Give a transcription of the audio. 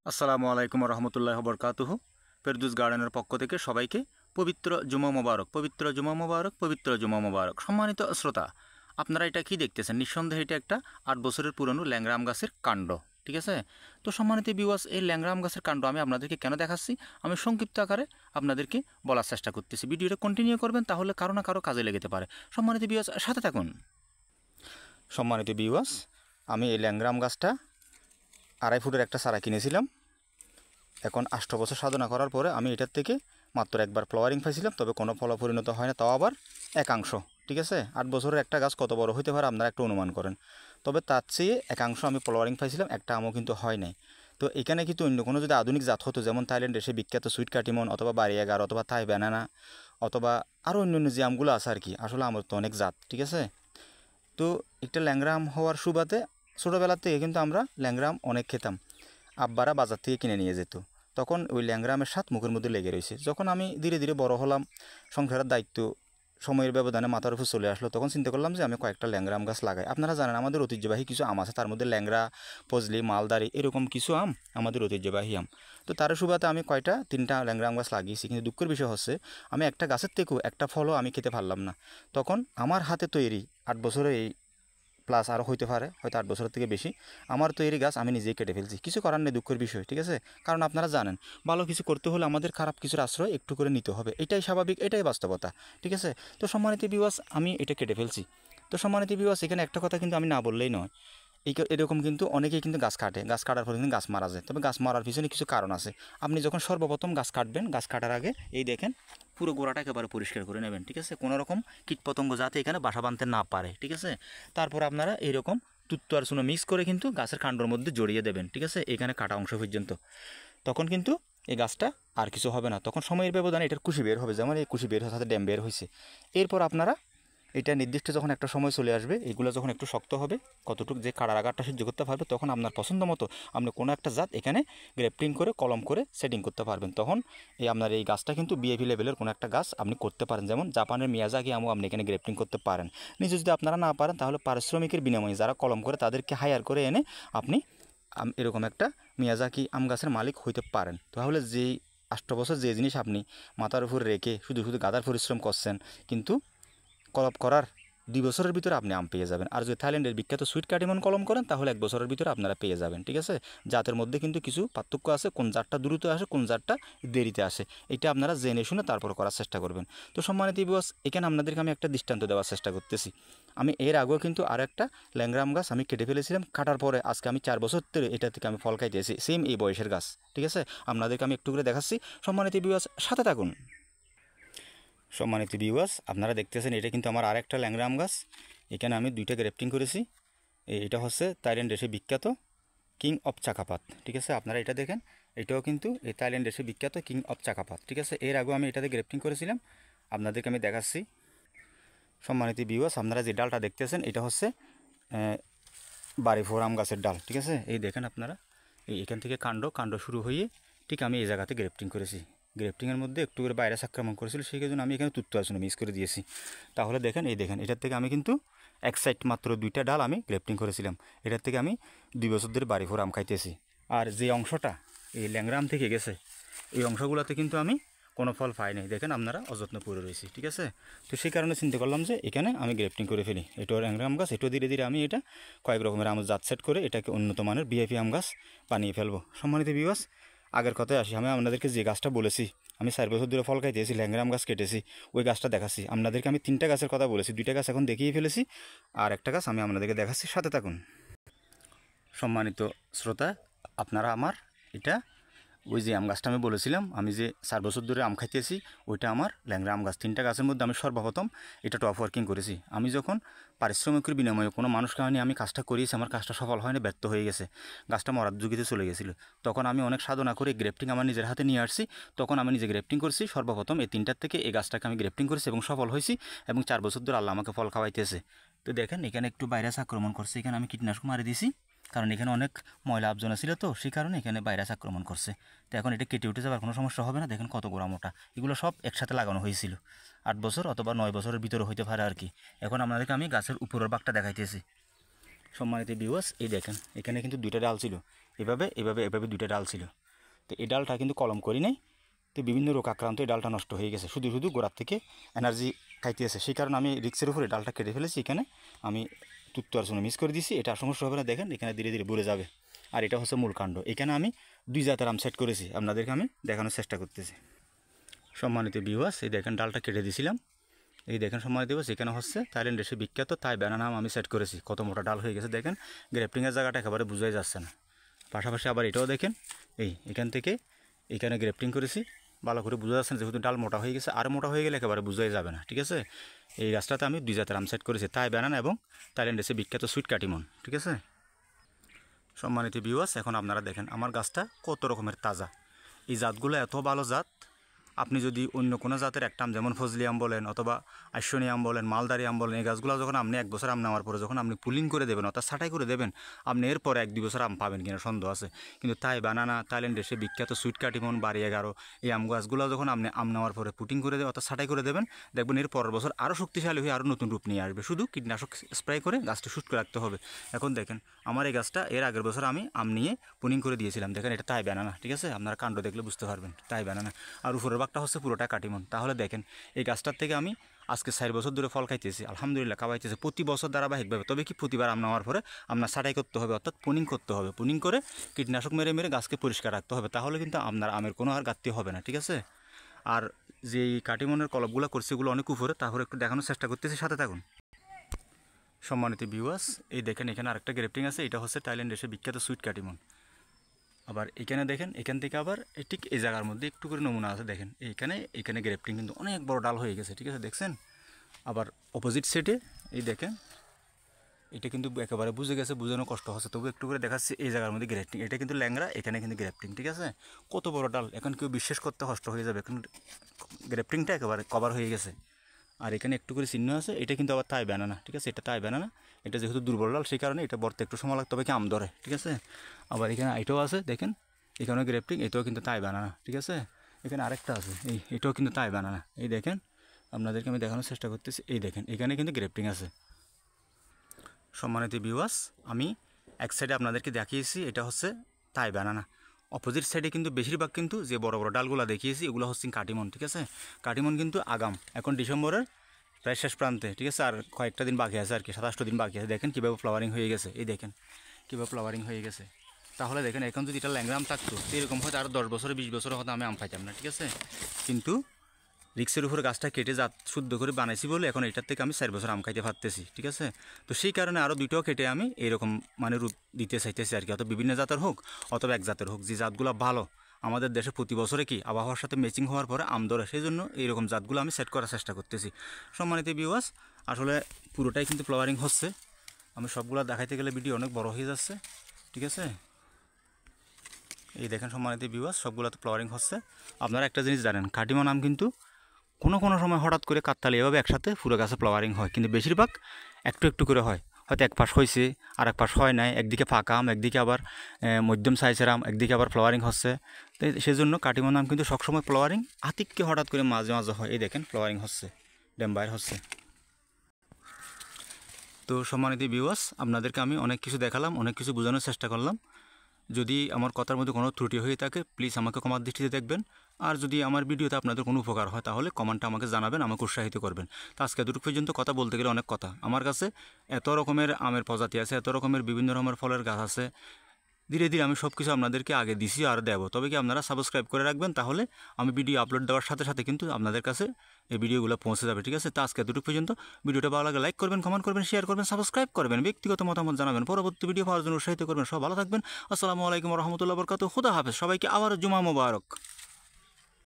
আসসালামু আলাইকুম রহমতুল্লাহ বরকাতুহু। ফেরদৌস গার্ডেনের পক্ষ থেকে সবাইকে পবিত্র জুমা মোবারক, পবিত্র জুমা মোবারক, পবিত্র জুমা মোবারক। সম্মানিত শ্রোতা, আপনারা এটা কি দেখতেছেন? নিঃসন্দেহে এটা একটা 8 বছরের পুরনো ল্যাংড়া আম গাছের কাণ্ড। ঠিক আছে? তো সম্মানিত ভিউয়ার্স, এই ল্যাংড়া আম গাছের কাণ্ড আমি আপনাদেরকে কেন দেখাচ্ছি, আমি সংক্ষিপ্ত আকারে আপনাদেরকে বলার চেষ্টা করতেছি। ভিডিওটা কন্টিনিউ করবেন, তাহলে কারো না কারো কাজে লেগে পারে। সম্মানিত ভিউয়ার্স, সাথে থাকুন। সম্মানিত ভিউয়ার্স, আমি এই ল্যাংড়া আম গাছটা 2.5 ফুটের একটা চারা কিনেছিলাম। এখন 8 বছর সাধনা করার পরে আমি এটার থেকে মাত্র একবার ফ্লাওয়ারিং পাইছিলাম, তবে কোনো ফল পরিণত হয় না, তাও আবার একাংশ। ঠিক আছে? 8 বছরের একটা গাছ কত বড় হতে পারে আপনারা একটু অনুমান করেন। তবে তার চেয়ে একাংশ আমি ফ্লাওয়ারিং পাইছিলাম, একটা আমও কিন্তু হয় নাই। তো এখানে কিন্তু অন্য কোনো যদি আধুনিক জাত হতো, যেমন থাইল্যান্ড এসে বিখ্যাত সুইট কাটিমন অথবা বারিয়াগার অথবা থাই ব্যানানা অথবা আরও অন্য অন্য যে আমগুলো আছে আর কি, আসলে আমার তো অনেক জাত। ঠিক আছে? তো একটা ল্যাংড়া আম হওয়ার সুবাদে ছোটোবেলার থেকে কিন্তু আমরা ল্যাংড়া আম অনেক খেতাম। আব্বারা বাজার থেকে কিনে নিয়ে যেত, তখন ওই ল্যাংড়া আমের স্বাদ মুখের মধ্যে লেগে রয়েছে। যখন আমি ধীরে ধীরে বড় হলাম, সংসারের দায়িত্ব সময়ের ব্যবধানে মাথার উপর চলে আসলো, তখন চিন্তা করলাম যে আমি কয়েকটা ল্যাংড়া আম গাছ লাগাই। আপনারা জানেন আমাদের ঐতিহ্যবাহী কিছু আম আছে, তার মধ্যে ল্যাংড়া, ফজলি, মালদারি এরকম কিছু আম আমাদের ঐতিহ্যবাহী আম। তো তার সুবাদে আমি 3টা ল্যাংড়া আম গাছ লাগিয়েছি, কিন্তু দুঃখের বিষয় হচ্ছে আমি একটা গাছের থেকেও একটা ফলও আমি খেতে পারলাম না। তখন আমার হাতে তৈরি 8 বছরে এই প্লাস আরও হইতে পারে, হয়তো 8 বছরের থেকে বেশি আমার তৈরি গাছ আমি নিজেই কেটে ফেলছি। কিছু করার নেই, দুঃখের বিষয়। ঠিক আছে? কারণ আপনারা জানেন ভালো কিছু করতে হলে আমাদের খারাপ কিছুর আশ্রয় একটু করে নিতে হবে, এটাই স্বাভাবিক, এটাই বাস্তবতা। ঠিক আছে? তো সম্মানিত ভিউয়ার্স, আমি এটা কেটে ফেলছি। তো সম্মানিত ভিউয়ার্স, এখানে একটা কথা কিন্তু আমি না বললেই নয়। এরকম কিন্তু অনেকেই কিন্তু গাছ কাটে, গাছ কাটার পরে কিন্তু গাছ মারা যায়। তবে গাছ মারার পিছনে কিছু কারণ আছে। আপনি যখন সর্বপ্রথম গাছ কাটবেন, গাছ কাটার আগে এই দেখেন পুরো গোড়াটা একেবারে পরিষ্কার করে নেবেন। ঠিক আছে? কোনো রকম কীটপতঙ্গ যাতে এখানে বাসা বাঁধতে না পারে। ঠিক আছে? তারপর আপনারা এইরকম তুত্তু আর চুনো মিক্স করে কিন্তু গাছের কাণ্ডর মধ্যে জড়িয়ে দেবেন। ঠিক আছে? এখানে কাটা অংশ পর্যন্ত। তখন কিন্তু এই গাছটা আর কিছু হবে না। তখন সময়ের ব্যবধানে এটার কুশি বের হবে, যেমন এই কুশি বের হওয়ার সাথে ড্যাম বের হয়েছে। এরপর আপনারা এটা নির্দিষ্ট যখন একটা সময় চলে আসবে, এগুলো যখন একটু শক্ত হবে, কতটুকু যে কাটার আগারটা সহ্য করতে পারবে, তখন আপনার পছন্দ মতো আপনি কোনো একটা জাত এখানে গ্রেফটিং করে কলম করে সেটিং করতে পারবেন। তখন আপনার এই গাছটা কিন্তু বিএপি লেভেলের কোনো একটা গাছ আপনি করতে পারেন। যেমন জাপানের মিয়াজাকি আমও আপনি এখানে গ্রেফটিং করতে পারেন। নিজে যদি আপনারা না পারেন, তাহলে পারিশ্রমিকের বিনিময়ে যারা কলম করে তাদেরকে হায়ার করে এনে আপনি এরকম একটা মিয়াজাকি আম গাছের মালিক হইতে পারেন। তাহলে যেই 8 বছর যে জিনিস আপনি মাথার উপর রেখে শুধু শুধু গাদার পরিশ্রম করছেন, কিন্তু কলম করার 2 বছরের ভিতরে আপনি আম পেয়ে যাবেন। আর যদি থাইল্যান্ডের বিখ্যাত সুইট কাটিমন কলম করেন, তাহলে 1 বছরের ভিতরে আপনারা পেয়ে যাবেন। ঠিক আছে? জাতের মধ্যে কিন্তু কিছু পার্থক্য আছে, কোন জাতটা দ্রুত আসে, কোন জাতটা দেরিতে আসে, এটা আপনারা জেনে শুনে তারপর করার চেষ্টা করবেন। তো সম্মানিত ভিউয়ার্স, এখানে আপনাদেরকে আমি একটা দৃষ্টান্ত দেওয়ার চেষ্টা করতেছি। আমি এর আগেও কিন্তু আর একটা ল্যাংড়া আম গাছ আমি কেটে ফেলেছিলাম। কাটার পরে আজকে আমি 4 বছর ধরে এটা থেকে আমি ফল খাইতেছি, সেম এই বয়সের গাছ। ঠিক আছে? আপনাদেরকে আমি একটু করে দেখাচ্ছি। সম্মানিত ভিউয়ার্স, সাথে থাকুন। সম্মানিত ভিউয়ার্স, আপনারা দেখতেছেন এটা কিন্তু আমার আরেকটা ল্যাংড়া আম গাছ। এখানে আমি 2টা গ্রেফটিং করেছি। এটা হচ্ছে থাইল্যান্ড এসে বিখ্যাত কিং অফ চাকাপাত। ঠিক আছে? আপনারা এটা দেখেন, এটাও কিন্তু এই থাইল্যান্ড এসে বিখ্যাত কিং অফ চাকাপাত। ঠিক আছে? এর আগেও আমি এটাতে গ্রেফটিং করেছিলাম, আপনাদেরকে আমি দেখাচ্ছি। সম্মানিত ভিউয়ার্স, আপনারা যে ডালটা দেখতেছেন এটা হচ্ছে বাড়িফোর আম গাছের ডাল। ঠিক আছে? এই দেখেন আপনারা, এখান থেকে কাণ্ড শুরু হয়ে ঠিক আমি এই জায়গাতে গ্রেফটিং করেছি। গ্রেফটিংয়ের মধ্যে একটু করে ভাইরাস আক্রমণ করেছিল, সেই জন্য আমি এখানে তুত্তু আসুন মিক্স করে দিয়েছি। তাহলে দেখেন, এই দেখেন, এটার থেকে আমি কিন্তু এক সাইড মাত্র 2টা ডাল আমি গ্রেফটিং করেছিলাম। এটার থেকে আমি 2 বছর ধরে বাড়িফোর আম খাইতেছি। আর যে অংশটা এই ল্যাংড়া আম থেকে গেছে, এই অংশগুলোতে কিন্তু আমি কোনো ফল পাই নাই। দেখেন আপনারা, অযত্ন পড়ে রয়েছি। ঠিক আছে? তো সেই কারণে চিন্তা করলাম যে এখানে আমি গ্রেফটিং করে ফেলি। এটাও ল্যাংড়া আম গাছ, এটাও ধীরে ধীরে আমি এটা কয়েক রকমের আম জাত সেট করে এটাকে উন্নত মানের বিএপি আম গাছ বানিয়ে ফেলবো। সম্মানিত ভিউয়ার্স, আগের কথায় আসি, আমি আপনাদেরকে যে গাছটা বলেছি আমি 4 বছর ধরে ফল খাইতেছি, ল্যাংড়া আম গাছ কেটেছি, ওই গাছটা দেখাচ্ছি আপনাদেরকে। আমি 3টা গাছের কথা বলেছি, 2টা গাছ এখন দেখিয়ে ফেলেছি, আর একটা গাছ আমি আপনাদেরকে দেখাচ্ছি। সাথে থাকুন। সম্মানিত শ্রোতা, আপনারা আমার এটা ওই যে আম গাছটা আমি বলেছিলাম আমি যে 4 বছর ধরে আম খাইতেছি, ওইটা আমার ল্যাংড়া আম গাছ। 3টা গাছের মধ্যে আমি সর্বপ্রথম এটা টপ ওয়ার্কিং করেছি। আমি যখন পারিশ্রমিকের বিনিময়ে কোনো মানুষকে আমি কাজটা করিয়েছি, আমার কাজটা সফল হয়নি, ব্যর্থ হয়ে গেছে, গাছটা মরার ঝুঁকিতে চলে গেছিলো। তখন আমি অনেক সাধনা করে গ্রেফটিং আমার নিজের হাতে নিয়ে আসছি। তখন আমি নিজে গ্রেফটিং করছি সর্বপ্রথম, এই 3টার থেকে এই গাছটাকে আমি গ্রেফটিং করেছি এবং সফল হয়েছি, এবং 4 বছর ধরে আল্লাহ আমাকে ফল খাওয়াইতেছে। তো দেখেন, এখানে একটু ভাইরাস আক্রমণ করছে, এখানে আমি কীটনাশক মারি দিয়েছি, কারণ এখানে অনেক ময়লা আবর্জনা ছিল, তো সেই কারণে এখানে ভাইরাস আক্রমণ করছে। তো এখন এটা কেটে উঠে যাওয়ার কোনো সমস্যা হবে না। দেখেন কত গোড়া মোটা, এগুলো সব একসাথে লাগানো হয়েছিল 8 বছর অথবা 9 বছরের ভিতরে হইতে পারে আর কি। এখন আপনাদেরকে আমি গাছের উপরের ভাগটা দেখাইতেছি। সম্মানিত ভিউয়ার্স, এই দেখেন, এখানে কিন্তু 2টা ডাল ছিল, এভাবে এভাবে এভাবে দুইটা ডাল ছিল। তো এই ডালটা কিন্তু কলম করি নাই, তো বিভিন্ন রোগ আক্রান্ত এই ডালটা নষ্ট হয়ে গেছে, শুধু শুধু গোড়ার থেকে এনার্জি খাইতেছে। সেই কারণে আমি রিক্সের উপরে ডালটা কেটে ফেলেছি। এখানে আমি তুত্তু আর মিস করে দিছি, এটা সমস্যা হবে না। দেখেন এখানে ধীরে ধীরে ভরে যাবে। আর এটা হচ্ছে মূল কাণ্ড। এখানে আমি 2 জাতের আম সেট করেছি, আপনাদেরকে আমি দেখানোর চেষ্টা করতেছি। সম্মানিত ভিউয়ার্স, এই দেখেন ডালটা কেটে দিয়েছিলাম। এই দেখেন সম্মানিত ভিউয়ার্স, এখানে হচ্ছে থাইল্যান্ড দেশে বিখ্যাত থাই ব্যানানা আম আমি সেট করেছি। কত মোটা ডাল হয়ে গেছে দেখেন, গ্রেফটিংয়ের জায়গাটা একেবারে বোঝাই যাচ্ছে না। পাশাপাশি আবার এটাও দেখেন, এখান থেকে এখানে গ্রেফটিং করেছি, ভালো করে বোঝা যাচ্ছে না, যেহেতু ডাল মোটা হয়ে গেছে। আর মোটা হয়ে গেলে একেবারে বোঝাই যাবে না, ঠিক আছে। এই গাছটাতে আমি 2 জাতের আম সেট করেছি, থাই ব্যানানা এবং থাইল্যান্ড দেশে বিখ্যাত সুইট কাটিমন, ঠিক আছে। সম্মানিত ভিউয়ার্স, এখন আপনারা দেখেন আমার গাছটা কত রকমের তাজা। এই জাতগুলো এত ভালো জাত, আপনি যদি অন্য কোনো জাতের একটা আম, যেমন ফজলি আম বলেন অথবা আইসনি আম বলেন, মালদারি আম বলেন, এই গাছগুলো যখন আপনি 1 বছর আম নেওয়ার পরে যখন আপনি পুলিং করে দেবেন অর্থাৎ ছাঁটাই করে দেবেন, আপনি এরপরে 1-2 বছর আম পাবেন কিনা সন্দেহ আছে। কিন্তু থাই ব্যানানা, থাইল্যান্ড দেশে বিখ্যাত সুইট কাটিমন, বাড়ি 11, এই আম গাছগুলো যখন আপনি আম নেওয়ার পরে পুটিং করে দেবেন অর্থাৎ ছাঁটাই করে দেবেন, দেখবেন এর পরের বছর আরও শক্তিশালী হয়ে আরও নতুন রূপ নিয়ে আসবে। শুধু কীটনাশক স্প্রে করে গাছটা সুস্থ রাখতে হবে। এখন দেখেন আমার এই গাছটা এর আগের বছর আমি আম নিয়ে পুনিং করে দিয়েছিলাম। দেখেন এটা থাই ব্যানানা, ঠিক আছে, আপনারা কাণ্ড দেখলে বুঝতে পারবেন থাই ব্যানানা। আর উপরের ভাগটা হচ্ছে পুরোটা কাটিমন। তাহলে দেখেন এই গাছটার থেকে আমি আজকে 4 বছর ধরে ফল খাইতেছি, আলহামদুলিল্লাহ খাওয়াইতেছে প্রতি বছর ধারাবাহিকভাবে। তবে কি প্রতিবার আম নেওয়ার পরে আপনার ছাঁটাই করতে হবে অর্থাৎ পুনিং করতে হবে। পুনিং করে কীটনাশক মেরে মেরে গাছকে পরিষ্কার রাখতে হবে, তাহলে কিন্তু আপনার আমের কোনো আর ঘাটতি হবে না, ঠিক আছে। আর যেই কাটিমনের কলপগুলো করছে এগুলো অনেক উপরে, তাহলে একটু দেখানোর চেষ্টা করতেছি, সাথে থাকুন। সম্মানিত ভিউয়ার্স, এই দেখেন এখানে আরেকটা গ্রেফটিং আছে, এটা হচ্ছে থাইল্যান্ড দেশে বিখ্যাত সুইট কাটিমন। আবার এখানে দেখেন এখান থেকে আবার ঠিক এই জায়গার মধ্যে একটু করে নমুনা আছে, দেখেন এখানে গ্রেফটিং কিন্তু অনেক বড় ডাল হয়ে গেছে, ঠিক আছে, দেখছেন। আবার অপোজিট সাইডে এই দেখেন এটা কিন্তু একেবারে বুঝে গেছে, বোঝানো কষ্ট হচ্ছে, তবু একটু করে দেখাচ্ছি। এই জায়গার মধ্যে গ্রেফটিং, এটা কিন্তু ল্যাংরা, এখানে কিন্তু গ্রেফটিং, ঠিক আছে। কত বড় ডাল, এখন কেউ বিশ্বাস করতে কষ্ট হয়ে যাবে, এখন গ্রেফটিংটা একেবারে কভার হয়ে গেছে। আর এখানে একটু করে চিহ্ন আছে, এটা কিন্তু আবার থাই ব্যানানা, ঠিক আছে, এটা থাই ব্যানানা। এটা যেহেতু দুর্বল ডাল সেই কারণে এটা বর্তে একটু সময় লাগতে হবে, কি আম ধরে, ঠিক আছে। আবার এখানে এটাও আছে দেখেন, এখানেও গ্রেফটিং, এটাও কিন্তু থাই ব্যানানা, ঠিক আছে। এখানে আরেকটা আছে, এটাও কিন্তু থাই ব্যানানা। এই দেখেন আপনাদেরকে আমি দেখানোর চেষ্টা করতেছি, এই দেখেন এখানে কিন্তু গ্রেফটিং আছে। সম্মানিত ভিউয়ার্স, আমি এক সাইডে আপনাদেরকে দেখিয়েছি এটা হচ্ছে থাই ব্যানানা, অপোজিট সাইডে কিন্তু বেশিরভাগ কিন্তু যে বড় বড় ডালগুলো দেখিয়েছি এগুলো হচ্ছে কাটিমন, ঠিক আছে। কাটিমন কিন্তু আগাম, এখন ডিসেম্বরের প্রায় শেষ প্রান্তে, ঠিক আছে, আর কয়েকটা দিন বাকি আছে আর কি, 27টা দিন বাকি আছে। দেখেন কীভাবে ফ্লাওয়ারিং হয়ে গেছে, এই দেখেন কীভাবে ফ্লাওয়ারিং হয়ে গেছে। তাহলে দেখেন এখন যদি এটা ল্যাংরা আম থাকতো এরকম হয়তো আরও 10 বছরে 20 বছরে হয়তো আমি আম পাইতাম না, ঠিক আছে। কিন্তু রিক্সের উপরে গাছটা কেটে জাত শুদ্ধ করে বানাইছি বলে এখন এটার থেকে আমি 4 বছর আম খাইতে পারতেছি, ঠিক আছে। তো সেই কারণে আরও 2টাও কেটে আমি এইরকম মানে রূপ দিতে চাইতেছি আর কি, অত বিভিন্ন জাতের হোক অথবা এক জাতের হোক, যে জাতগুলো ভালো আমাদের দেশে প্রতি বছরে কি আবহাওয়ার সাথে ম্যাচিং হওয়ার পরে আম ধরে, সেই জন্য এইরকম জাতগুলো আমি সেট করার চেষ্টা করতেছি। সম্মানিত ভিউয়ার্স, আসলে পুরোটাই কিন্তু ফ্লাওয়ারিং হচ্ছে, আমি সবগুলো দেখাইতে গেলে ভিডিও অনেক বড় হয়ে যাচ্ছে, ঠিক আছে। এই দেখেন সম্মানিত ভিউয়ার্স, সবগুলো তো ফ্লাওয়ারিং হচ্ছে। আপনারা একটা জিনিস জানেন, কাটিমন আম কিন্তু কোনো কোনো সময় হঠাৎ করে কাকতালি এভাবে একসাথে পুরো গাছে ফ্লাওয়ারিং হয়, কিন্তু বেশিরভাগ একটু একটু করে হয়, হয়তো এক পাশ হয়েছে আর এক পাশ হয় নাই, একদিকে ফাঁকা আম, একদিকে আবার মধ্যম সাইজের আম, একদিকে আবার ফ্লাওয়ারিং হচ্ছে। তো সেজন্য কাটিমন আম কিন্তু সবসময় ফ্লাওয়ারিং আতিককে হঠাৎ করে মাঝে মাঝে হয়। এই দেখেন ফ্লাওয়ারিং হচ্ছে, ড্যাম বাইর হচ্ছে। তো সম্মানিত ভিউয়ার্স, আপনাদেরকে আমি অনেক কিছু দেখালাম, অনেক কিছু বোঝানোর চেষ্টা করলাম। যদি আমার কথার মধ্যে কোনো ত্রুটি হয়ে থাকে প্লিজ আমাকে ক্ষমার দৃষ্টিতে দেখবেন। আর যদি আমার ভিডিওতে আপনাদের কোনো উপকার হয় তাহলে কমেন্টে আমাকে জানাবেন, আমাকে উৎসাহিত করবেন। তো আজকে এতটুকু পর্যন্ত কথা বলতে গেলে অনেক কথা। আমার কাছে এত রকমের আমের প্রজাতি আছে, এত রকমের বিভিন্ন রকমের ফলের গাছ আছে, ধীরে ধীরে আমি সব কিছু আপনাদেরকে আগে দিছি আর দেবো। তবে কি আপনারা সাবস্ক্রাইব করে রাখবেন, তাহলে আমি ভিডিও আপলোড দেওয়ার সাথে সাথে কিন্তু আপনাদের কাছে এই ভিডিওগুলো পৌঁছে যাবে, ঠিক আছে। তো আজকে এতটুকু পর্যন্ত। ভিডিওটা ভালো লাগে লাইক করবেন, কমেন্ট করবেন, শেয়ার করবেন, সাবস্ক্রাইব করবেন, ব্যক্তিগত মতামত জানাবেন, পরবর্তী ভিডিও পাওয়ার জন্য উৎসাহিত করবেন। সব ভালো থাকবেন। আসসালামু আলাইকুম রহমতুল্লাহ বরকাতুহু। খুদা হাফেজ। সবাইকে আবার জুমা মোবারক।